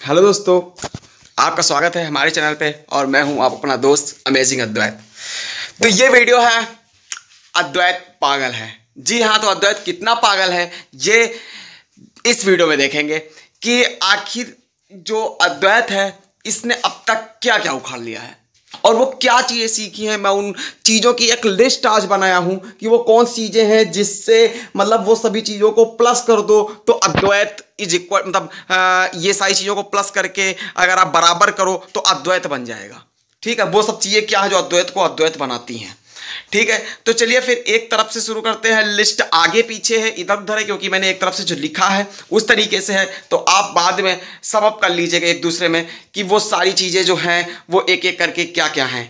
Hello दोस्तों, आपका स्वागत है हमारे चैनल पे और मैं हूं आप अपना दोस्त अमेजिंग अद्वैत। तो ये वीडियो है अद्वैत पागल है। जी हाँ, तो अद्वैत कितना पागल है ये इस वीडियो में देखेंगे कि आखिर जो अद्वैत है इसने अब तक क्या क्या उखाड़ लिया है और वो क्या चीज़ें सीखी हैं। मैं उन चीज़ों की एक लिस्ट आज बनाया हूं कि वो कौन सी चीज़ें हैं जिससे मतलब वो सभी चीज़ों को प्लस कर दो तो अद्वैत इज इक्वल, मतलब ये सारी चीज़ों को प्लस करके अगर आप बराबर करो तो अद्वैत बन जाएगा। ठीक है, वो सब चीज़ें क्या है जो अद्वैत को अद्वैत बनाती हैं। ठीक है, तो चलिए फिर एक तरफ से शुरू करते हैं। लिस्ट आगे पीछे है, इधर उधर है, क्योंकि मैंने एक तरफ से जो लिखा है उस तरीके से है, तो आप बाद में सम अप कर लीजिएगा एक दूसरे में कि वो सारी चीज़ें जो हैं वो एक एक करके क्या क्या हैं।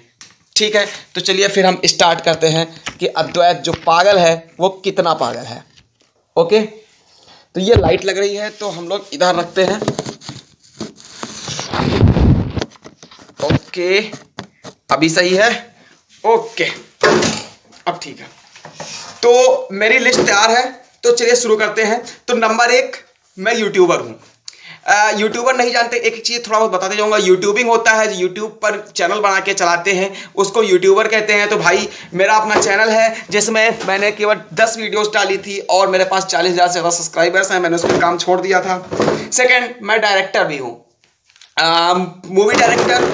ठीक है, तो चलिए फिर हम स्टार्ट करते हैं कि अद्वैत जो पागल है वो कितना पागल है। ओके, तो ये लाइट लग रही है तो हम लोग इधर रखते हैं। ओके, अभी सही है। ओके, अब ठीक है। तो मेरी लिस्ट तैयार है, तो चलिए शुरू करते हैं। तो नंबर 1, मैं यूट्यूबर हूँ। यूट्यूबर नहीं जानते, एक चीज़ थोड़ा बहुत बताते जाऊँगा। यूट्यूबिंग होता है, यूट्यूब पर चैनल बना के चलाते हैं, उसको यूट्यूबर कहते हैं। तो भाई मेरा अपना चैनल है जिसमें मैंने केवल 10 वीडियोस डाली थी और मेरे पास 40,000 से ज़्यादा सब्सक्राइबर्स हैं। मैंने उस पर काम छोड़ दिया था। सेकेंड, मैं डायरेक्टर भी हूँ, मूवी डायरेक्टर,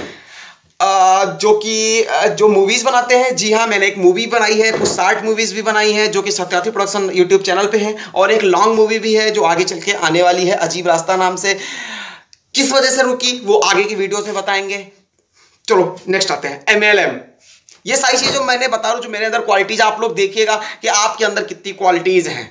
जो मूवीज़ बनाते हैं। जी हाँ, मैंने एक मूवी बनाई है, कुछ 60 मूवीज़ भी बनाई हैं जो कि सत्यार्थी प्रोडक्शन यूट्यूब चैनल पे है, और एक लॉन्ग मूवी भी है जो आगे चल के आने वाली है, अजीब रास्ता नाम से। किस वजह से रुकी वो आगे की वीडियोस में बताएंगे। चलो नेक्स्ट आते हैं, MLM। ये सारी चीज़ जो मैंने बता रहा हूँ, जो मेरे अंदर क्वालिटीज़, आप लोग देखिएगा कि आपके अंदर कितनी क्वालिटीज़ हैं,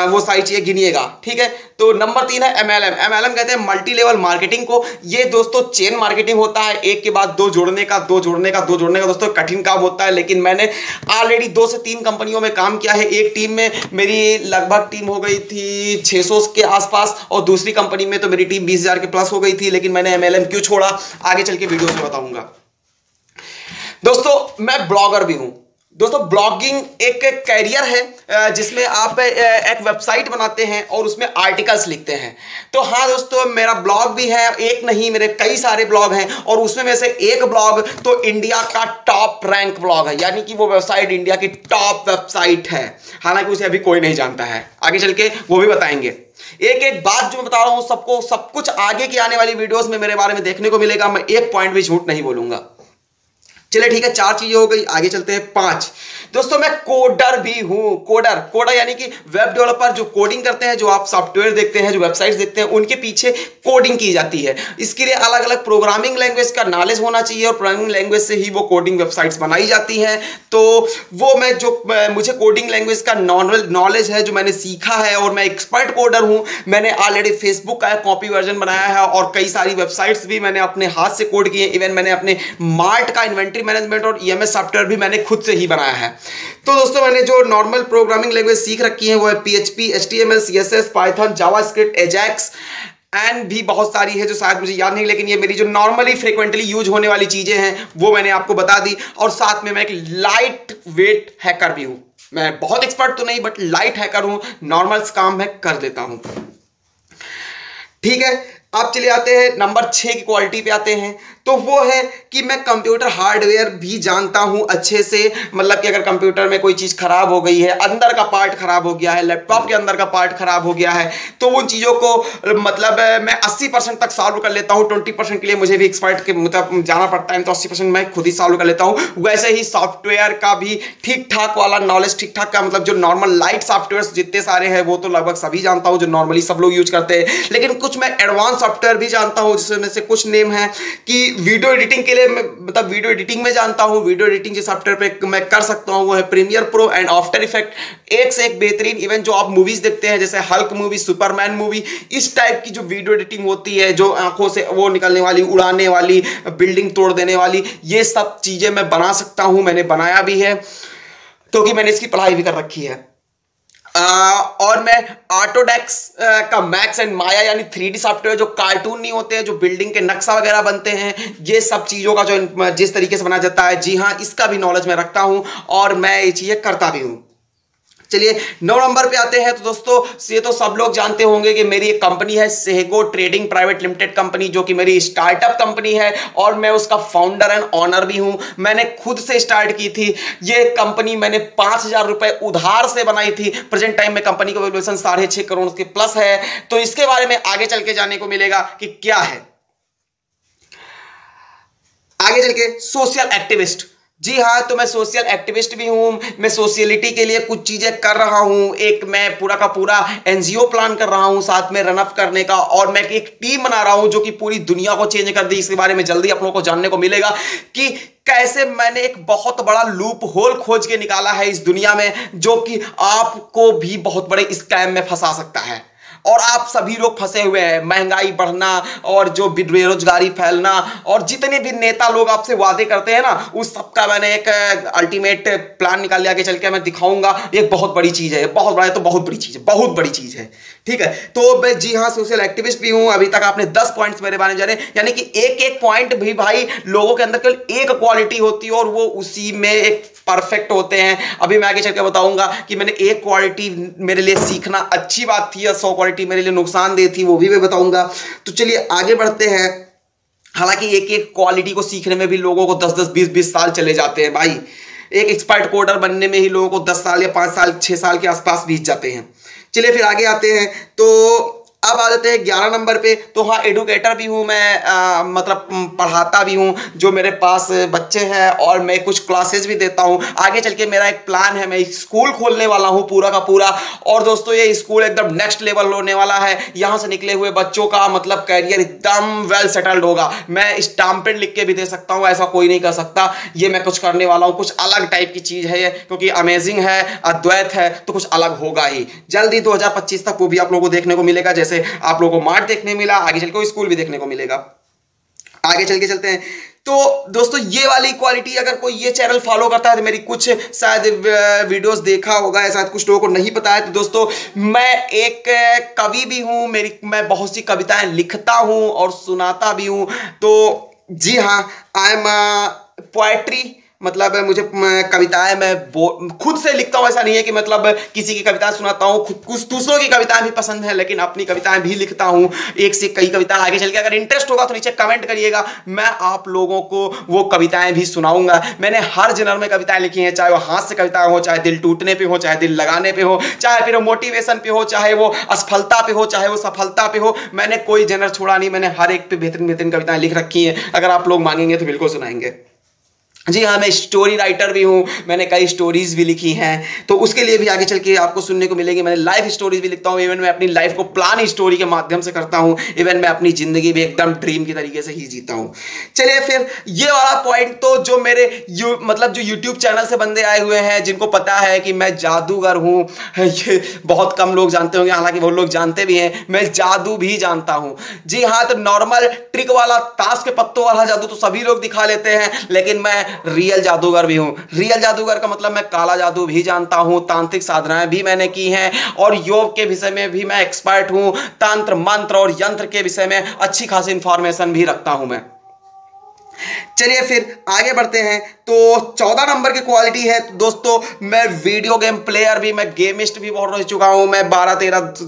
वो सारी चीज़ें गिनिएगा। ठीक है, तो नंबर 3 है MLM कहते हैं मल्टी लेवल मार्केटिंग को। ये दोस्तों चेन मार्केटिंग होता है, एक के बाद दो जोड़ने का दोस्तों कठिन काम होता है। लेकिन मैंने ऑलरेडी 2 से 3 कंपनियों में काम किया है। एक टीम में मेरी लगभग टीम हो गई थी 600 के आसपास, और दूसरी कंपनी में तो मेरी टीम 20,000 के प्लस हो गई थी। लेकिन मैंने MLM क्यों छोड़ा आगे चल के वीडियो में बताऊंगा। दोस्तों मैं ब्लॉगर भी हूं। दोस्तों ब्लॉगिंग एक कैरियर है जिसमें आप एक वेबसाइट बनाते हैं और उसमें आर्टिकल्स लिखते हैं। तो हाँ दोस्तों, मेरा ब्लॉग भी है, एक नहीं मेरे कई सारे ब्लॉग हैं, और उसमें में से एक ब्लॉग तो इंडिया का टॉप रैंक ब्लॉग है, यानी कि वो वेबसाइट इंडिया की टॉप वेबसाइट है। हालांकि उसे अभी कोई नहीं जानता है, आगे चल के वो भी बताएंगे। एक एक बात जो मैं बता रहा हूं सबको, सब कुछ आगे की आने वाली वीडियोस में मेरे बारे में देखने को मिलेगा। मैं एक पॉइंट भी झूठ नहीं बोलूंगा। चलिए ठीक है, 4 चीजें हो गई, आगे चलते हैं 5। दोस्तों मैं कोडर भी हूं। कोडर यानी कि वेब डेवलपर, जो कोडिंग करते हैं, जो आप सॉफ्टवेयर देखते हैं, जो वेबसाइट्स देखते हैं, उनके पीछे कोडिंग की जाती है। इसके लिए अलग अलग प्रोग्रामिंग लैंग्वेज का नॉलेज होना चाहिए, और प्रोग्रामिंग लैंग्वेज से ही वो कोडिंग वेबसाइट्स बनाई जाती हैं। तो वो मुझे कोडिंग लैंग्वेज का नॉलेज है, जो मैंने सीखा है, और मैं एक्सपर्ट कोडर हूं। मैंने ऑलरेडी फेसबुक का कॉपी वर्जन बनाया है, और कई सारी वेबसाइट्स भी मैंने अपने हाथ से कोड किए। इवन मैंने अपने मार्ट का इन्वेंट्री मैनेजमेंट और EMS सॉफ्टवेयर भी मैंने खुद से ही बनाया है। तो दोस्तों मैंने जो नॉर्मल प्रोग्रामिंग लैंग्वेज सीख रखी है वो है PHP, HTML, CSS, Python, JavaScript, Ajax and भी बहुत सारी है जो शायद मुझे याद नहीं, लेकिन ये मेरी जो नॉर्मली फ्रिक्वेंटली यूज होने वाली चीजें हैं वो मैंने आपको बता दी। और साथ में मैं एक लाइट वेट हैकर भी हूं। मैं बहुत एक्सपर्ट तो नहीं, बट लाइट हैकर हूं, नॉर्मल काम मैं कर देता हूं। ठीक है, अब चले आते हैं नंबर 6 की क्वालिटी पे आते हैं। तो वो है कि मैं कंप्यूटर हार्डवेयर भी जानता हूं अच्छे से। मतलब कि अगर कंप्यूटर में कोई चीज़ खराब हो गई है, अंदर का पार्ट खराब हो गया है, लैपटॉप के अंदर का पार्ट खराब हो गया है, तो उन चीज़ों को मतलब मैं 80% तक सॉल्व कर लेता हूं। 20% के लिए मुझे भी एक्सपर्ट के मतलब जाना पड़ता है, तो 80% मैं खुद ही सॉल्व कर लेता हूं। वैसे ही सॉफ्टवेयर का भी ठीक ठाक वाला नॉलेज, ठीक ठाक का मतलब जो नॉर्मल लाइट सॉफ्टवेयर जितने सारे हैं वो तो लगभग सभी जानता हूँ, जो नॉर्मली सब लोग यूज करते हैं। लेकिन कुछ मैं एडवांस सॉफ्टवेयर भी जानता हूं, जिसमें से कुछ नेम है कि वीडियो एडिटिंग के लिए मतलब वीडियो एडिटिंग में जानता हूं। वीडियो एडिटिंग जिस सॉफ्टवेयर पे मैं कर सकता हूं वो है Premiere Pro and After Effect. एक से एक बेहतरीन। इवन जो आप मूवीज देखते हैं जैसे हल्क मूवी, सुपरमैन मूवी, इस टाइप की जो वीडियो एडिटिंग होती है, जो आंखों से वो निकलने वाली, उड़ाने वाली, बिल्डिंग तोड़ देने वाली, ये सब चीजें मैं बना सकता हूं। मैंने बनाया भी है क्योंकि मैंने इसकी पढ़ाई भी कर रखी है। और मैं ऑटोडेस्क का मैक्स एंड माया यानी 3D सॉफ्टवेयर, जो कार्टून नहीं होते हैं, जो बिल्डिंग के नक्शा वगैरह बनते हैं, ये सब चीज़ों का जो जिस तरीके से बनाया जाता है, जी हाँ, इसका भी नॉलेज मैं रखता हूं और मैं ये चीज़ें करता भी हूं। चलिए 9 नंबर पे आते हैं। तो दोस्तों ये तो सब लोग जानते होंगे कि मेरी एक कंपनी है सेहगो ट्रेडिंग प्राइवेट लिमिटेड कंपनी, जो कि मेरी स्टार्टअप कंपनी है और मैं उसका फाउंडर एंड ऑनर भी हूं। मैंने खुद से स्टार्ट की थी ये कंपनी, मैंने 5,000 रुपए उधार से बनाई थी। प्रेजेंट टाइम में कंपनी का वैल्यूएशन 6.5 करोड़ के प्लस है। तो इसके बारे में आगे चल के जाने को मिलेगा कि क्या है। आगे चल के सोशल एक्टिविस्ट, जी हाँ, तो मैं सोशल एक्टिविस्ट भी हूं। मैं सोशलिटी के लिए कुछ चीजें कर रहा हूं। एक मैं पूरा का पूरा एनजीओ प्लान कर रहा हूं साथ में रनअप करने का, और मैं एक टीम बना रहा हूं जो कि पूरी दुनिया को चेंज कर दी। इसके बारे में जल्दी आप लोगों को जानने को मिलेगा कि कैसे मैंने एक बहुत बड़ा लूप होल खोज के निकाला है इस दुनिया में, जो कि आपको भी बहुत बड़े स्कैम में फंसा सकता है। और आप सभी लोग फंसे हुए हैं। महंगाई बढ़ना और जो बेरोजगारी फैलना और जितने भी नेता लोग आपसे वादे करते हैं ना, उस सबका मैंने एक अल्टीमेट प्लान निकाल लिया। आगे चल के मैं दिखाऊंगा। एक बहुत बड़ी चीज है, बहुत बड़ा है तो बहुत बड़ी चीज है, बहुत बड़ी चीज है। ठीक है, तो मैं जी हाँ सोशल एक्टिविस्ट भी हूं। अभी तक आपने 10 पॉइंट्स मेरे बारे में जाने, यानी कि एक एक पॉइंट भी भाई लोगों के अंदर केवल एक क्वालिटी होती है और वो उसी में एक परफेक्ट होते हैं। अभी मैं आगे चल के बताऊंगा कि मैंने एक क्वालिटी मेरे लिए सीखना अच्छी बात थी या 100 क्वालिटी मेरे लिए नुकसानदेह थी, वो भी मैं बताऊंगा। तो चलिए आगे बढ़ते हैं। हालांकि एक एक क्वालिटी को सीखने में भी लोगों को 10-10, 20-20 साल चले जाते हैं भाई। एक एक्सपर्ट कोडर बनने में ही लोगों को 10 साल या 5 साल 6 साल के आसपास बीत जाते हैं। चलिए फिर आगे आते हैं। तो अब आ जाते हैं 11 नंबर पे। तो हाँ, एडुकेटर भी हूँ मैं, मतलब पढ़ाता भी हूँ। जो मेरे पास बच्चे हैं और मैं कुछ क्लासेस भी देता हूँ। आगे चल के मेरा एक प्लान है, मैं एक स्कूल खोलने वाला हूँ पूरा का पूरा। और दोस्तों ये स्कूल एकदम नेक्स्ट लेवल होने वाला है। यहाँ से निकले हुए बच्चों का मतलब कैरियर एकदम वेल सेटल्ड होगा। मैं स्टाम्पेड लिख के भी दे सकता हूँ, ऐसा कोई नहीं कर सकता। ये मैं कुछ करने वाला हूँ, कुछ अलग टाइप की चीज़ है ये, क्योंकि अमेजिंग है, अद्वैत है, तो कुछ अलग होगा ही। जल्दी 2025 तक वो भी आप लोगों को देखने को मिलेगा। जैसे आप लोगों को मार्ट देखने मिला, आगे चल के स्कूल भी देखने को मिलेगा। आगे चल के चलते हैं। तो दोस्तों ये वाली क्वालिटी, अगर कोई ये चैनल फॉलो करता है तो मेरी कुछ शायद वीडियोस देखा होगा, शायद कुछ लोगों को नहीं पता है। तो दोस्तों मैं एक कवि भी हूं। मैं बहुत सी कविताएं लिखता हूं और सुनाता भी हूं। तो जी हाँ, आई एम पोएट्री, मतलब मुझे कविताएं मैं खुद से लिखता हूं। ऐसा नहीं है कि मतलब किसी की कविताएं सुनाता हूं। कुछ दूसरों की कविताएं भी पसंद है, लेकिन अपनी कविताएं भी लिखता हूं, एक से कई कविताएं। आगे चल के अगर इंटरेस्ट होगा तो नीचे कमेंट करिएगा, मैं आप लोगों को वो कविताएं भी सुनाऊंगा। मैंने हर जनर में कविताएं लिखी हैं, चाहे वो हाथ से कविताएं हो, चाहे दिल टूटने पे हो, चाहे दिल लगाने पे हो, चाहे फिर मोटिवेशन पे हो, चाहे वो असफलता पे हो, चाहे वो सफलता पे हो। मैंने कोई जनर छोड़ा नहीं, मैंने हर एक पे बेहतरीन बेहतरीन कविताएं लिख रखी हैं। अगर आप लोग मांगेंगे तो बिल्कुल सुनाएंगे। जी हाँ, मैं स्टोरी राइटर भी हूँ। मैंने कई स्टोरीज भी लिखी हैं, तो उसके लिए भी आगे चल के आपको सुनने को मिलेगी। मैंने लाइफ स्टोरीज भी लिखता हूँ। इवन मैं अपनी लाइफ को प्लान स्टोरी के माध्यम से करता हूँ। इवन मैं अपनी जिंदगी भी एकदम ड्रीम की तरीके से ही जीता हूँ। चलिए फिर ये वाला पॉइंट, तो जो मेरे मतलब जो यूट्यूब चैनल से बंदे आए हुए हैं, जिनको पता है कि मैं जादूगर हूँ, ये बहुत कम लोग जानते होंगे, हालांकि बहुत लोग जानते भी हैं। मैं जादू भी जानता हूँ। जी हाँ, तो नॉर्मल ट्रिक वाला, ताश के पत्तों वाला जादू तो सभी लोग दिखा लेते हैं, लेकिन मैं रियल जादूगर भी हूं। रियल जादूगर का मतलब मैं काला जादू भी जानता हूं, तांत्रिक साधनाएं भी मैंने की हैं, और योग के विषय में भी मैं एक्सपर्ट हूं। तंत्र मंत्र और यंत्र के विषय में अच्छी खासी इंफॉर्मेशन भी रखता हूं मैं। चलिए फिर आगे बढ़ते हैं। तो 14 नंबर की क्वालिटी है दोस्तों, मैं वीडियो गेम प्लेयर भी, मैं गेमिस्ट भी बहुत रह चुका हूं। मैं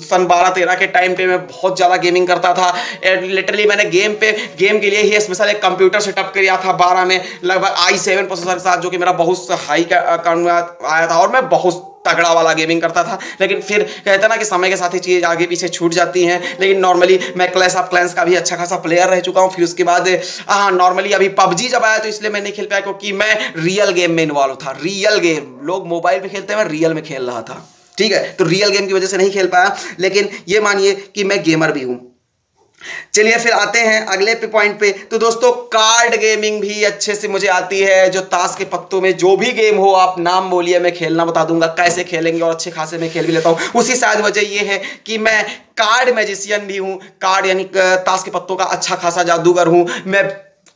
सन 12-13 के टाइम पे मैं बहुत ज्यादा गेमिंग करता था। लिटरली मैंने गेम के लिए ही स्पेशल एक कंप्यूटर सेटअप किया था 12 में, लगभग i7 प्रोसेसर के साथ, जो कि मेरा बहुत हाई आया था, और मैं बहुत तगड़ा वाला गेमिंग करता था। लेकिन फिर कहते ना कि समय के साथ ही चीज़ आगे पीछे छूट जाती हैं। लेकिन नॉर्मली मैं क्लैश ऑफ क्लैंस का भी अच्छा खासा प्लेयर रह चुका हूं। फिर उसके बाद नॉर्मली अभी पबजी जब आया तो इसलिए मैं नहीं खेल पाया, क्योंकि मैं रियल गेम में इन्वॉल्व था। रियल गेम लोग मोबाइल पे खेलते हैं, मैं रियल में खेल रहा था। ठीक है, तो रियल गेम की वजह से नहीं खेल पाया, लेकिन ये मानिए कि मैं गेमर भी हूं। चलिए फिर आते हैं अगले पॉइंट पे। तो दोस्तों कार्ड गेमिंग भी अच्छे से मुझे आती है। जो ताश के पत्तों में जो भी गेम हो, आप नाम बोलिए, मैं खेलना बता दूंगा कैसे खेलेंगे, और अच्छे खासे मैं खेल भी लेता हूं। उसी शायद वजह ये है कि मैं कार्ड मैजिशियन भी हूं। कार्ड यानी ताश के पत्तों का अच्छा खासा जादूगर हूं। मैं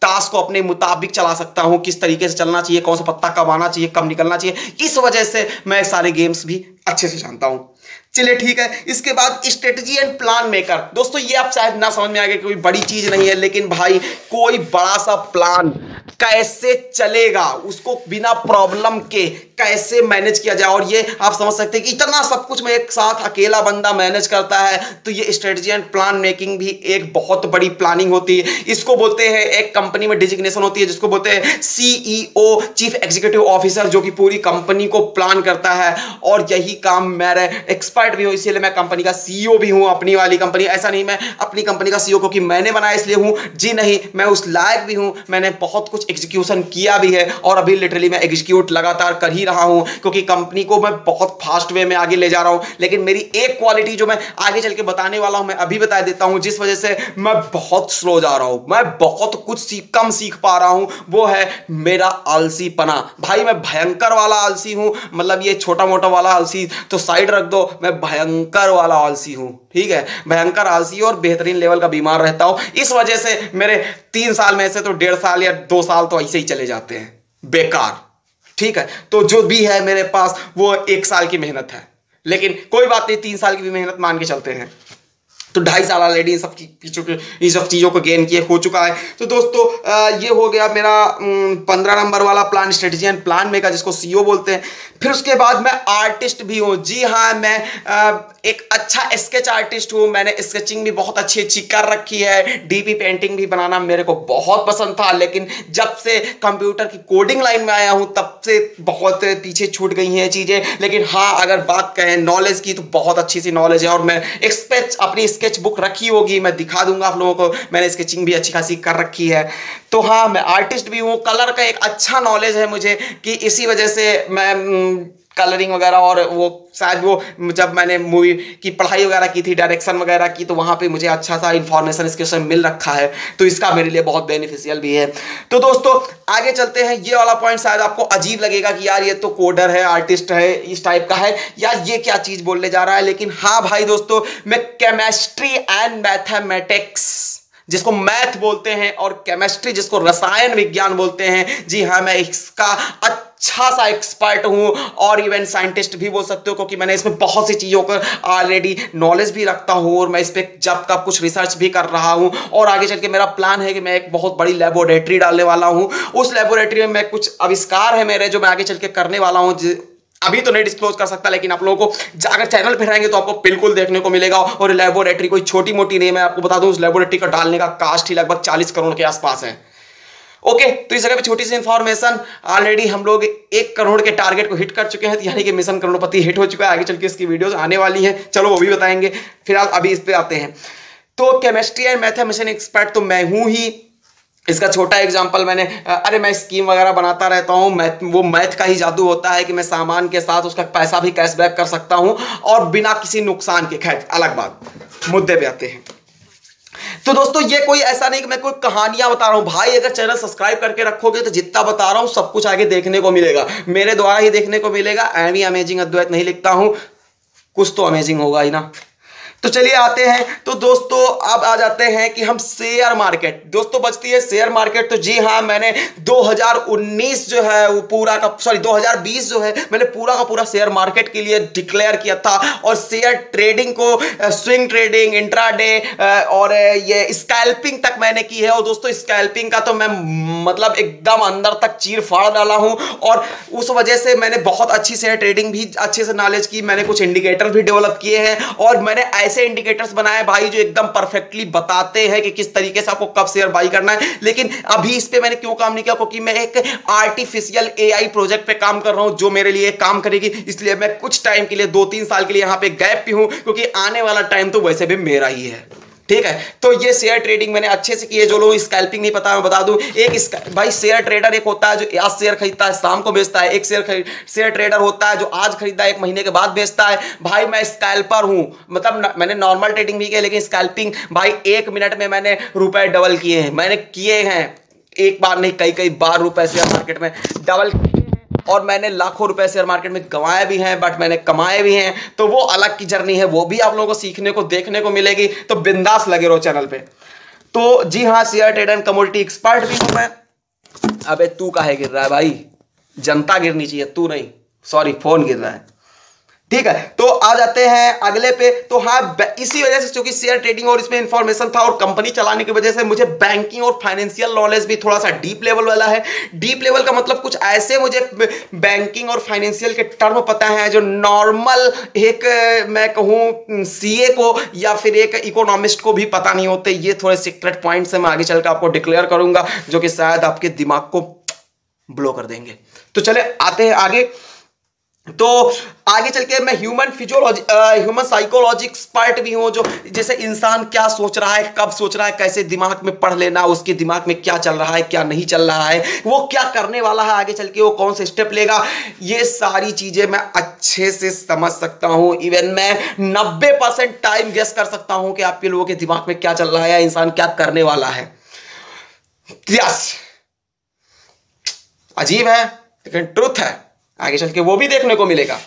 ताश को अपने मुताबिक चला सकता हूं, किस तरीके से चलना चाहिए, कौन सा पत्ता कब आना चाहिए, कब निकलना चाहिए। इस वजह से मैं सारे गेम्स भी अच्छे से जानता हूं। चलिए ठीक है, इसके बाद स्ट्रेटजी एंड प्लान मेकर। दोस्तों ये आप शायद ना समझ में आ गए, कोई बड़ी चीज नहीं है, लेकिन भाई कोई बड़ा सा प्लान कैसे चलेगा, उसको बिना प्रॉब्लम के कैसे मैनेज किया जाए। और ये आप समझ सकते हैं कि इतना सब कुछ मैं एक साथ अकेला बंदा मैनेज करता है, तो ये स्ट्रेटजी एंड प्लान मेकिंग भी एक बहुत बड़ी प्लानिंग होती है। इसको बोलते हैं, एक कंपनी में डिजिग्नेशन होती है जिसको बोलते हैं सीईओ, चीफ एग्जीक्यूटिव ऑफिसर, जो कि पूरी कंपनी को प्लान करता है। और यही काम मेरा एक्सपर्ट भी हूं, इसीलिए मैं कंपनी का सीईओ भी हूं, अपनी वाली कंपनी। ऐसा नहीं मैं अपनी कंपनी का सीईओ क्योंकि मैंने बनाया इसलिए हूं, जी नहीं, मैं उस लायक भी हूं। मैंने बहुत कुछ एग्जीक्यूशन किया भी है और अभी लिटरली मैं एग्जीक्यूट लगातार कर ही रहा हूं, क्योंकि कंपनी को मैं बहुत फास्ट वे में आगे ले जा रहा हूं। लेकिन मेरी एक क्वालिटी जो मैं आगे चल के बताने वाला हूं, मैं अभी बता देता हूं, जिस वजह से मैं बहुत स्लो जा रहा हूं, मैं बहुत कुछ कम सीख पा रहा हूं, वो है मेरा आलसीपना। भाई मैं भयंकर वाला आलसी हूं, मतलब ये छोटा मोटा वाला आलसी तो साइड रख दो, मैं भयंकर वाला आलसी हूं, ठीक है, भयंकर आलसी और बेहतरीन लेवल का बीमार रहता हूं। इस वजह से मेरे 3 साल में से तो 1.5 साल या 2 साल तो ऐसे ही चले जाते हैं बेकार, ठीक है। तो जो भी है मेरे पास वो 1 साल की मेहनत है, लेकिन कोई बात नहीं, 3 साल की भी मेहनत मान के चलते हैं, तो 2.5 साल ऑलरेडी इन सब चीज़ों को गेन किए हो चुका है। तो दोस्तों ये हो गया मेरा 15 नंबर वाला plan, strategy and plan maker, जिसको सीईओ बोलते हैं। फिर उसके बाद मैं आर्टिस्ट भी हूँ, जी हाँ, मैं एक अच्छा स्केच आर्टिस्ट हूँ। मैंने स्केचिंग भी बहुत अच्छी अच्छी कर रखी है, डीपी पेंटिंग भी बनाना मेरे को बहुत पसंद था, लेकिन जब से कंप्यूटर की कोडिंग लाइन में आया हूँ तब से बहुत पीछे छूट गई हैं चीज़ें। लेकिन हाँ, अगर बात करें नॉलेज की तो बहुत अच्छी सी नॉलेज है, और मैं अपनी स्केच बुक रखी होगी, मैं दिखा दूंगा आप लोगों को, मैंने स्केचिंग भी अच्छी खासी कर रखी है। तो हाँ, मैं आर्टिस्ट भी हूँ, कलर का एक अच्छा नॉलेज है मुझे, कि इसी वजह से मैं कलरिंग वगैरह, और वो शायद वो जब मैंने मूवी की पढ़ाई वगैरह की थी, डायरेक्शन वगैरह की, तो वहाँ पे मुझे अच्छा सा इन्फॉर्मेशन इसके मिल रखा है, तो इसका मेरे लिए बहुत बेनिफिशियल भी है। तो दोस्तों आगे चलते हैं। ये वाला पॉइंट शायद आपको अजीब लगेगा कि यार ये तो कोडर है, आर्टिस्ट है, इस टाइप का है, यार ये क्या चीज़ बोलने जा रहा है। लेकिन हाँ भाई दोस्तों, मैं केमिस्ट्री एंड मैथमेटिक्स, जिसको मैथ बोलते हैं, और केमिस्ट्री जिसको रसायन विज्ञान बोलते हैं, जी हाँ, मैं इसका अच्छा सा एक्सपर्ट हूं, और इवन साइंटिस्ट भी बोल सकते हो, क्योंकि मैंने इसमें बहुत सी चीज़ों का ऑलरेडी नॉलेज भी रखता हूं, और मैं इस पर जब कब कुछ रिसर्च भी कर रहा हूं। और आगे चल के मेरा प्लान है कि मैं एक बहुत बड़ी लेबोरेटरी डालने वाला हूं। उस लेबोरेटरी में मैं कुछ आविष्कार है मेरे जो मैं आगे चल के करने वाला हूं, अभी तो नहीं डिस्क्लोज कर सकता, लेकिन आप लोगों को अगर चैनल पे रहेंगे तो आपको बिल्कुल देखने को मिलेगा। और लेबोरेटरी कोई छोटी मोटी नहीं है, मैं आपको बता दूं, उस लेबोरेटरी का डालने का कास्ट ही लगभग 40 करोड़ के आसपास है। ओके, तो इस जगह पे छोटी सी इंफॉर्मेशन, ऑलरेडी हम लोग 1 करोड़ के टारगेट को हिट कर चुके हैं, यानी कि मिशन करोड़पति हिट हो चुका है। आगे चल के इसकी वीडियोस आने वाली हैं, चलो वो भी बताएंगे। फिलहाल अभी इस पे आते हैं। तो केमिस्ट्री एंड मैथमेटिक्स एक्सपर्ट तो मैं हूँ ही। इसका छोटा एग्जांपल मैंने, अरे मैं स्कीम वगैरह बनाता रहता हूँ, वो मैथ का ही जादू होता है कि मैं सामान के साथ उसका पैसा भी कैशबैक कर सकता हूँ, और बिना किसी नुकसान के। खैर अलग बात, मुद्दे पे आते हैं। तो दोस्तों ये कोई ऐसा नहीं कि मैं कोई कहानियां बता रहा हूं भाई, अगर चैनल सब्सक्राइब करके रखोगे तो जितना बता रहा हूं सब कुछ आगे देखने को मिलेगा, मेरे द्वारा ही देखने को मिलेगा। एमी अमेजिंग अद्वैत नहीं लिखता हूं, कुछ तो अमेजिंग होगा ही ना। तो चलिए आते हैं। तो दोस्तों अब आ जाते हैं कि हम शेयर मार्केट, दोस्तों बचती है शेयर मार्केट। तो जी हाँ, मैंने 2019 जो है वो पूरा का 2020 जो है मैंने पूरा का पूरा शेयर मार्केट के लिए डिक्लेयर किया था, और शेयर ट्रेडिंग को स्विंग ट्रेडिंग, इंट्राडे और ये स्कैल्पिंग तक मैंने की है। और दोस्तों स्कैल्पिंग का तो मैं मतलब एकदम अंदर तक चीर फाड़ डाला हूं, और उस वजह से मैंने बहुत अच्छी शेयर ट्रेडिंग भी अच्छे से नॉलेज की। मैंने कुछ इंडिकेटर भी डेवलप किए हैं, और मैंने ऐसे इंडिकेटर्स बनाए भाई जो एकदम परफेक्टली बताते हैं कि किस तरीके से आपको कब शेयर बाई करना है। लेकिन अभी इस पे मैंने क्यों काम नहीं किया, क्योंकि मैं एक आर्टिफिशियल एआई प्रोजेक्ट पे काम कर रहा हूं जो मेरे लिए काम करेगी, इसलिए मैं कुछ टाइम के लिए 2-3 साल के लिए यहां पे गैप भी हूं, क्योंकि आने वाला टाइम तो वैसे भी मेरा ही है, ठीक है। तो ये शेयर ट्रेडिंग मैंने अच्छे से की है। जो लोग स्कैल्पिंग नहीं पता मैं बता दूं, एक भाई शेयर ट्रेडर एक होता है जो आज शेयर खरीदता है शाम को बेचता है, एक शेयर ट्रेडर होता है जो आज खरीदता है 1 महीने के बाद बेचता है। भाई मैं स्कैल्पर हूं, मतलब मैंने नॉर्मल ट्रेडिंग भी किया, लेकिन स्कैल्पिंग भाई 1 मिनट में मैंने रुपए डबल किए हैं, मैंने किए हैं, एक बार नहीं कई बार रुपए शेयर मार्केट में डबल, और मैंने लाखों रुपए शेयर मार्केट में गंवाए भी हैं, बट मैंने कमाए भी हैं। तो वो अलग की जर्नी है, वो भी आप लोगों को सीखने को देखने को मिलेगी, तो बिंदास लगे रहो चैनल पे। तो जी हाँ, share trader and commodity expert भी हूं मैं। अबे तू काहे गिर रहा है भाई, जनता गिरनी चाहिए, तू नहीं, सॉरी फोन गिर रहा है। ठीक है, तो आ जाते हैं अगले पे। तो हाँ, इसी वजह से क्योंकि शेयर ट्रेडिंग और इसमें इंफॉर्मेशन था और कंपनी चलाने की वजह से मुझे बैंकिंग और फाइनेंशियल नॉलेज भी थोड़ा सा डीप लेवल वाला है। डीप लेवल का मतलब कुछ ऐसे मुझे बैंकिंग और फाइनेंशियल के टर्म पता है जो नॉर्मल एक मैं कहूँ सीए को या फिर एक इकोनॉमिस्ट को भी पता नहीं होते। ये थोड़े सीक्रेट पॉइंट्स है, मैं आगे चलकर आपको डिक्लेयर करूंगा जो कि शायद आपके दिमाग को ब्लो कर देंगे। तो चले आते हैं आगे। तो आगे चल के मैं human physiology human psychology expert भी हूं, जो जैसे इंसान क्या सोच रहा है, कब सोच रहा है, कैसे दिमाग में पढ़ लेना, उसके दिमाग में क्या चल रहा है, क्या नहीं चल रहा है, वो क्या करने वाला है आगे चल के, वो कौन से स्टेप लेगा, ये सारी चीजें मैं अच्छे से समझ सकता हूं। इवन मैं 90% टाइम गेस कर सकता हूं कि आपके लोगों के दिमाग में क्या चल रहा है या इंसान क्या करने वाला है। यस, अजीब है लेकिन ट्रुथ है, आगे चल के वो भी देखने को मिलेगा।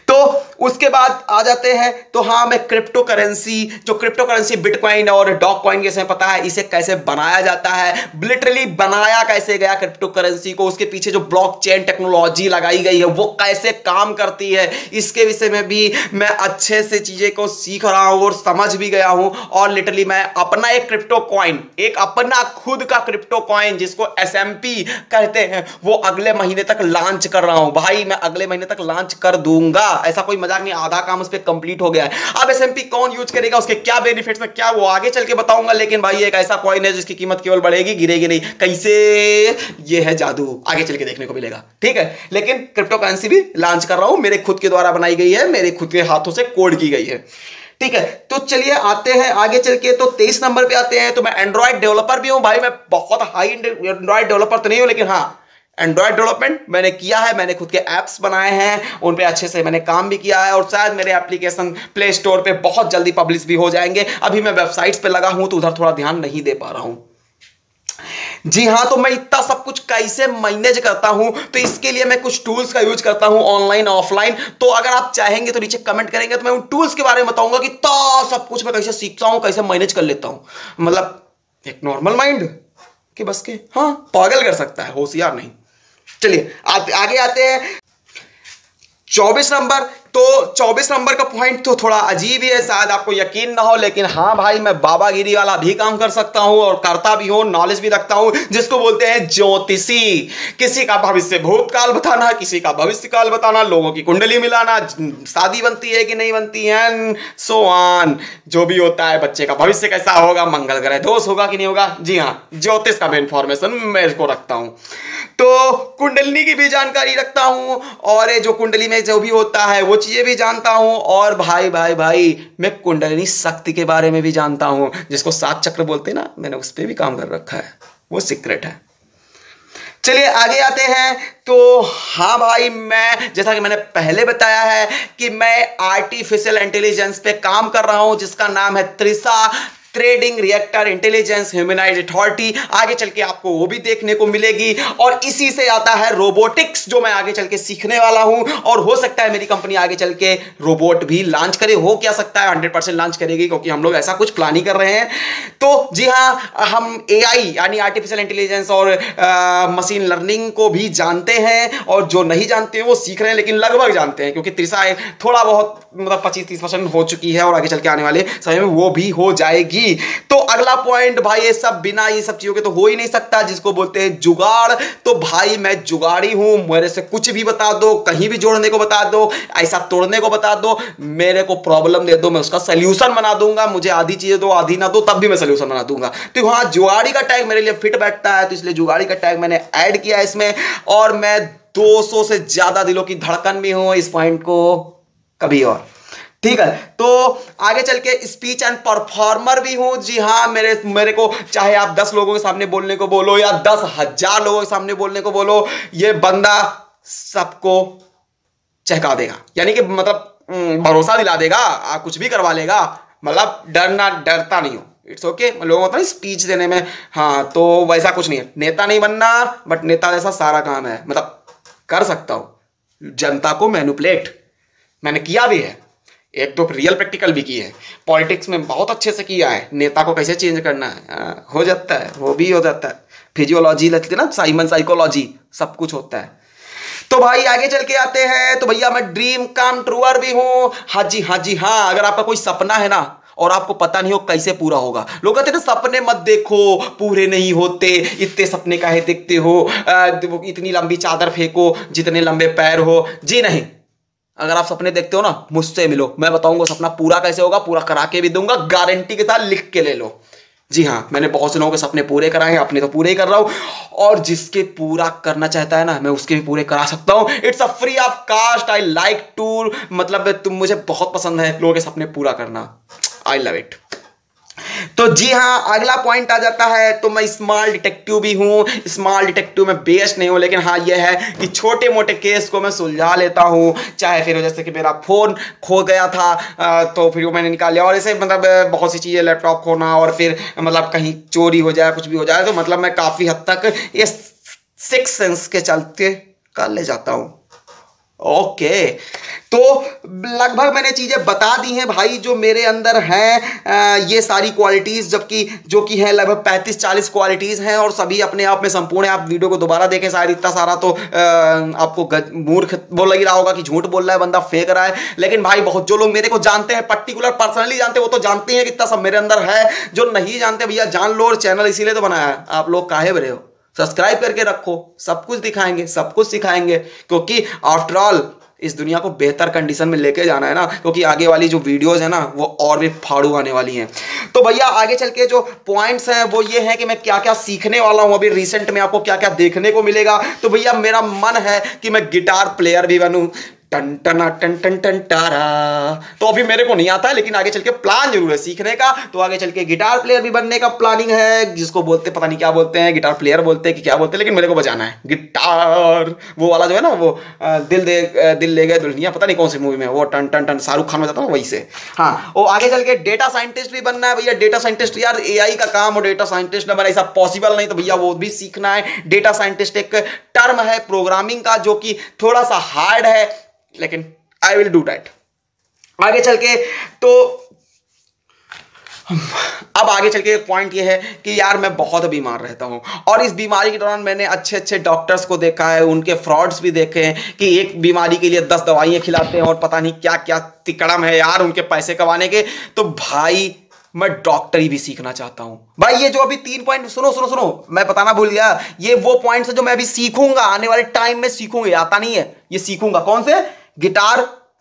तो उसके बाद आ जाते हैं। तो हाँ, मैं क्रिप्टो करेंसी बिटकॉइन और डॉग कॉइन जैसे पता है इसे कैसे बनाया जाता है, लिटरली बनाया कैसे गया क्रिप्टो करेंसी को, उसके पीछे जो ब्लॉकचेन टेक्नोलॉजी लगाई गई है वो कैसे काम करती है, इसके विषय में भी मैं अच्छे से चीजें को सीख रहा हूं और समझ भी गया हूं। और लिटरली मैं अपना एक क्रिप्टो कॉइन, एक अपना खुद का क्रिप्टो कॉइन जिसको SMP कहते हैं, वो अगले महीने तक लॉन्च कर रहा हूं। भाई मैं अगले महीने तक लॉन्च कर दूंगा, ऐसा कोई मजाक नहीं, आधा काम उस पे कंप्लीट हो गया है। अब SMP कौन यूज करेगा, उसके क्या बेनिफिट्स है, क्या वो आगे चल के बताऊंगा। लेकिन भाई एक ऐसा कॉइन है जिसकी कीमत केवल बढ़ेगी, गिरेगी नहीं। कैसे? ये है जादू, आगे चल के देखने को मिलेगा। ठीक है, लेकिन क्रिप्टो करेंसी भी लॉन्च कर रहा हूं, मेरे खुद के द्वारा बनाई गई है, मेरे खुद के हाथों से कोड की गई है। ठीक है, तो चलिए आते हैं आगे चल के। तो 23 नंबर पे आते हैं। तो मैं एंड्रॉइड डेवलपर भी हूं भाई, मैं बहुत हाई एंड्रॉइड डेवलपर तो नहीं हूं, लेकिन हाँ एंड्रॉइड डेवलपमेंट मैंने किया है, मैंने खुद के एप्स बनाए हैं, उन पे अच्छे से मैंने काम भी किया है और शायद मेरे एप्लीकेशन प्ले स्टोर पे बहुत जल्दी पब्लिश भी हो जाएंगे। अभी मैं वेबसाइट्स पे लगा हूं तो उधर थोड़ा ध्यान नहीं दे पा रहा हूं। जी हाँ, तो मैं इतना सब कुछ कैसे मैनेज करता हूं, तो इसके लिए मैं कुछ टूल्स का यूज करता हूं, ऑनलाइन ऑफलाइन। तो अगर आप चाहेंगे तो नीचे कमेंट करेंगे तो मैं उन टूल्स के बारे में बताऊंगा कि तो सब कुछ मैं कैसे सीखता हूं, कैसे मैनेज कर लेता हूं। मतलब एक नॉर्मल माइंड के बस के हाँ पागल कर सकता है, होशियार नहीं। चलिए आगे आते हैं। 24 नंबर। तो 24 नंबर का पॉइंट तो थोड़ा अजीब ही है, शायद आपको यकीन ना हो, लेकिन हाँ भाई मैं बाबागिरी वाला भी काम कर सकता हूं और करता भी हूं, नॉलेज भी रखता हूं, जिसको बोलते हैं ज्योतिषी। किसी का भविष्य भूतकाल बताना, किसी का भविष्यकाल बताना, लोगों की कुंडली मिलाना, शादी बनती है कि नहीं बनती है, सो ऑन, जो भी होता है, बच्चे का भविष्य कैसा होगा, मंगल ग्रह दोष होगा कि नहीं होगा। जी हाँ, ज्योतिष का भी इंफॉर्मेशन मैं इसको रखता हूं। तो कुंडली की भी जानकारी रखता हूं और जो कुंडली में जो भी होता है वो चीजें भी जानता हूं। और भाई भाई भाई मैं कुंडलिनी शक्ति के बारे में भी जानता हूं, जिसको 7 चक्र बोलते हैं ना, मैंने उस पर भी काम कर रखा है, वो सीक्रेट है। चलिए आगे आते हैं। तो हाँ भाई, मैं जैसा कि मैंने पहले बताया है कि मैं आर्टिफिशियल इंटेलिजेंस पे काम कर रहा हूं, जिसका नाम है Trisha trading reactor intelligence humanised authority. आगे चल के आपको वो भी देखने को मिलेगी। और इसी से आता है रोबोटिक्स, जो मैं आगे चल के सीखने वाला हूं। और हो सकता है मेरी कंपनी आगे चल के रोबोट भी लॉन्च करे, हो क्या सकता है 100% लॉन्च करेगी, क्योंकि हम लोग ऐसा कुछ प्लान ही कर रहे हैं। तो जी हाँ, हम AI यानी आर्टिफिशियल इंटेलिजेंस और मशीन लर्निंग को भी जानते हैं, और जो नहीं जानते हैं वो सीख रहे हैं, लेकिन लगभग जानते हैं, क्योंकि त्रिशा थोड़ा बहुत मतलब 25-30% हो चुकी है और आगे चल के आने वाले समय में वो भी हो जाएगी। तो अगला पॉइंट भाई, ये सब बिना ये सब चीजों के तो हो ही नहीं सकता, जिसको बोलते हैं जुगाड़। तो भाई मैं जुगाड़ी हूं, मेरे से कुछ भी बता दो, कहीं भी जोड़ने को बता दो, ऐसा तोड़ने को बता दो, मेरे को प्रॉब्लम दे दो, मैं उसका सोल्यूशन बना दूंगा। मुझे आधी चीजें दो, आधी ना दो, तब भी मैं सोल्यूशन बना दूंगा। तो हाँ, जुगाड़ी का टैग मेरे लिए फिट बैठता है, तो इसलिए जुगाड़ी का टैग मैंने ऐड किया इसमें। और मैं 200 से ज्यादा दिलों की धड़कन भी हूं इस पॉइंट को कभी और। ठीक है, तो आगे चल के स्पीच एंड परफॉर्मर भी हूं। जी हाँ, मेरे को चाहे आप 10 लोगों के सामने बोलने को बोलो या 10,000 लोगों के सामने बोलने को बोलो, ये बंदा सबको चहका देगा, यानी कि मतलब भरोसा दिला देगा, कुछ भी करवा लेगा। मतलब डरता नहीं हो, इट्स ओके। लोगों को स्पीच देने में हाँ, तो वैसा कुछ नहीं है, नेता नहीं बनना, बट नेता जैसा सारा काम है, मतलब कर सकता हूं जनता को मैनिपुलेट, मैंने किया भी है, एक तो रियल प्रैक्टिकल भी की है, पॉलिटिक्स में बहुत अच्छे से किया है। नेता को कैसे चेंज करना है हो जाता है, वो भी हो जाता है। फिजियोलॉजी लगती है ना, साइमन साइकोलॉजी, सब कुछ होता है। तो भाई आगे चल के आते हैं। तो भैया मैं ड्रीम कम ट्रूअर भी हूं। हाँ जी, हाँ जी, हाँ। अगर आपका कोई सपना है ना और आपको पता नहीं हो कैसे पूरा होगा, लोग कहते हैं सपने मत देखो, पूरे नहीं होते, इतने सपने काहे देखते हो, इतनी लंबी चादर फेंको जितने लंबे पैर हो। जी नहीं, अगर आप सपने देखते हो ना, मुझसे मिलो, मैं बताऊंगा सपना पूरा कैसे होगा, पूरा करा के भी दूंगा, गारंटी के साथ, लिख के ले लो। जी हाँ, मैंने बहुत से लोगों के सपने पूरे कराए हैं, अपने तो पूरे ही कर रहा हूं, और जिसके पूरा करना चाहता है ना, मैं उसके भी पूरे करा सकता हूं। It's a free of cost. I like to, मतलब तुम, मुझे बहुत पसंद है लोगों के सपने पूरा करना। I love it. तो जी हाँ, अगला पॉइंट आ जाता है। तो मैं स्मॉल डिटेक्टिव भी हूं। स्मॉल डिटेक्टिव में बेस्ट नहीं हूं, लेकिन हाँ यह है कि छोटे मोटे केस को मैं सुलझा लेता हूं। चाहे फिर जैसे कि मेरा फोन खो गया था तो फिर वो मैंने निकाल लिया, और ऐसे मतलब बहुत सी चीज़ें, लैपटॉप खोना, और फिर मतलब कहीं चोरी हो जाए, कुछ भी हो जाए, तो मतलब मैं काफ़ी हद तक ये सिक्स सेंस के चलते कर ले जाता हूँ। ओके, तो लगभग मैंने चीजें बता दी हैं भाई जो मेरे अंदर हैं, ये सारी क्वालिटीज, जबकि जो कि है लगभग 35-40 क्वालिटीज हैं, और सभी अपने आप में संपूर्ण है। आप वीडियो को दोबारा देखें, शायद इतना सारा तो आपको मूर्ख बोल लग रहा होगा कि झूठ बोल रहा है बंदा, फेंक रहा है, लेकिन भाई बहुत जो लोग मेरे को जानते हैं, पर्टिकुलर पर्सनली जानते हैं, वो तो जानते हैं कि इतना सब मेरे अंदर है। जो नहीं जानते भैया जान लो, और चैनल इसीलिए तो बनाया है। आप लोग काहे बरे हो, सब्सक्राइब करके रखो, सब कुछ दिखाएंगे, सब कुछ सिखाएंगे, क्योंकि आफ्टर ऑल इस दुनिया को बेहतर कंडीशन में लेके जाना है ना, क्योंकि आगे वाली जो वीडियोस है ना वो और भी फाड़ू आने वाली हैं। तो भैया आगे चल के जो पॉइंट्स हैं वो ये है कि मैं क्या क्या सीखने वाला हूं अभी रिसेंट में, आपको क्या क्या देखने को मिलेगा। तो भैया मेरा मन है कि मैं गिटार प्लेयर भी बनूं। टन टन टन टन टन टारा। तो अभी मेरे को नहीं आता है, लेकिन आगे चल के प्लान जरूर है सीखने का। तो आगे चल के गिटार प्लेयर भी बनने का प्लानिंग है, जिसको बोलते पता नहीं क्या बोलते हैं, गिटार प्लेयर बोलते हैं कि क्या बोलते हैं, लेकिन मेरे को बजाना है गिटार। वो वाला जो है ना, वो दिल ले गए दुल्हनिया, पता नहीं कौन सी मूवी में, वो टन टन टन शाहरुख खान में जाता है वही से। हाँ, वो आगे चल के डेटा साइंटिस्ट भी बनना है भैया। डेटा साइंटिस्ट यार एआई का काम, और डेटा साइंटिस्ट ना बना ऐसा पॉसिबल नहीं, तो भैया वो भी सीखना है। डेटा साइंटिस्ट एक टर्म है प्रोग्रामिंग का, जो कि थोड़ा सा हार्ड है, लेकिन आई विल डू दैट। आगे चल के तो अब आगे चल के एक पॉइंट ये है कि यार मैं बहुत बीमार रहता हूं, और इस बीमारी के दौरान मैंने अच्छे अच्छे डॉक्टर्स को देखा है, उनके फ्रॉड्स भी देखे हैं कि एक बीमारी के लिए 10 दवाइयां खिलाते हैं, और पता नहीं क्या क्या तिकड़म है यार उनके पैसे कमाने के। तो भाई मैं डॉक्टरी भी सीखना चाहता हूं भाई। ये जो अभी 3 पॉइंट, सुनो सुनो सुनो, मैं बताना भूल गया, ये वो पॉइंट्स है जो मैं अभी सीखूंगा, आने वाले टाइम में सीखूंगा। आता नहीं है, ये सीखूंगा। कौन से? गिटार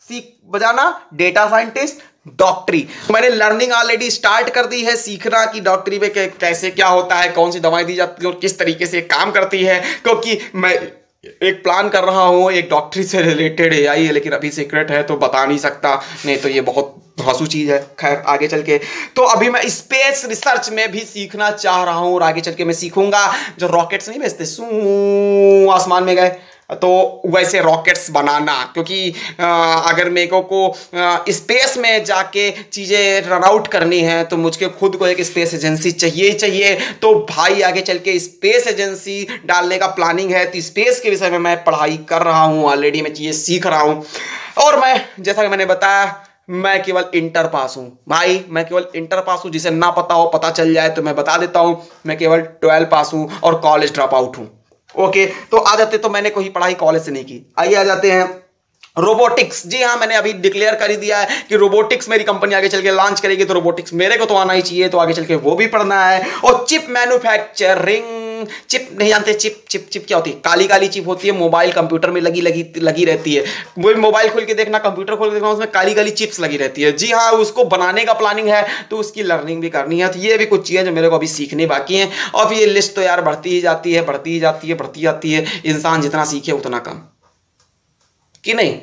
सीख बजाना, डेटा साइंटिस्ट, डॉक्टरी। मैंने लर्निंग ऑलरेडी स्टार्ट कर दी है, सीखना कि डॉक्टरी में कैसे क्या होता है, कौन सी दवाएं दी जाती है, और किस तरीके से काम करती है। क्योंकि मैं एक प्लान कर रहा हूं, एक डॉक्टरी से रिलेटेड एआई है, लेकिन अभी सीक्रेट है तो बता नहीं सकता, नहीं तो ये बहुत धांसू चीज है। खैर आगे चल के तो अभी मैं स्पेस रिसर्च में भी सीखना चाह रहा हूं, और आगे चल के मैं सीखूंगा जो रॉकेट्स नहीं भेजते आसमान में गए, तो वैसे रॉकेट्स बनाना। क्योंकि अगर मेरे को स्पेस में जाके चीज़ें रन आउट करनी है तो मुझे खुद को एक स्पेस एजेंसी चाहिए ही चाहिए। तो भाई आगे चल के स्पेस एजेंसी डालने का प्लानिंग है। तो स्पेस के विषय में मैं पढ़ाई कर रहा हूँ, ऑलरेडी मैं चीज़ें सीख रहा हूँ। और मैं जैसा कि मैंने बताया, मैं केवल इंटर पास हूँ भाई, मैं केवल इंटर पास हूँ। जिसे ना पता हो, पता चल जाए तो मैं बता देता हूँ, मैं केवल 12 पास हूँ और कॉलेज ड्रॉप आउट हूँ। ओके, तो आ जाते, तो मैंने कोई पढ़ाई कॉलेज से नहीं की। आइए आ जाते हैं रोबोटिक्स। जी हाँ, मैंने अभी डिक्लेयर कर ही दिया है कि रोबोटिक्स मेरी कंपनी आगे चल के लॉन्च करेगी, तो रोबोटिक्स मेरे को तो आना ही चाहिए, तो आगे चल के वो भी पढ़ना है। और चिप मैन्युफैक्चरिंग, चिप नहीं जानते? चिप चिप चिप क्या होती है? काली काली चिप होती है, मोबाइल कंप्यूटर में लगी रहती है। वो मोबाइल खोल के देखना, कंप्यूटर खोल के देखना, उसमें काली काली चिप्स लगी रहती है। जी हाँ, उसको बनाने का प्लानिंग है, तो उसकी लर्निंग भी करनी है। तो ये भी कुछ चीज़ें जो मेरे को अभी सीखनी बाकी हैं। और फिर ये लिस्ट तो यार बढ़ती ही जाती है, बढ़ती ही जाती है, बढ़ती जाती है। इंसान जितना सीखे उतना कम, कि नहीं?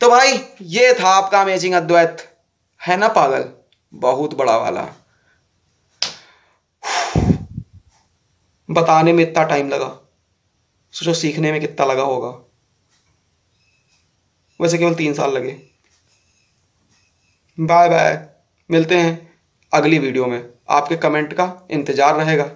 तो भाई ये था आपका अमेजिंग अद्वैत, है ना पागल, बहुत बड़ा वाला। बताने में इतना टाइम लगा, सोचो सीखने में कितना लगा होगा। वैसे केवल 3 साल लगे। बाय बाय, मिलते हैं अगली वीडियो में। आपके कमेंट का इंतजार रहेगा।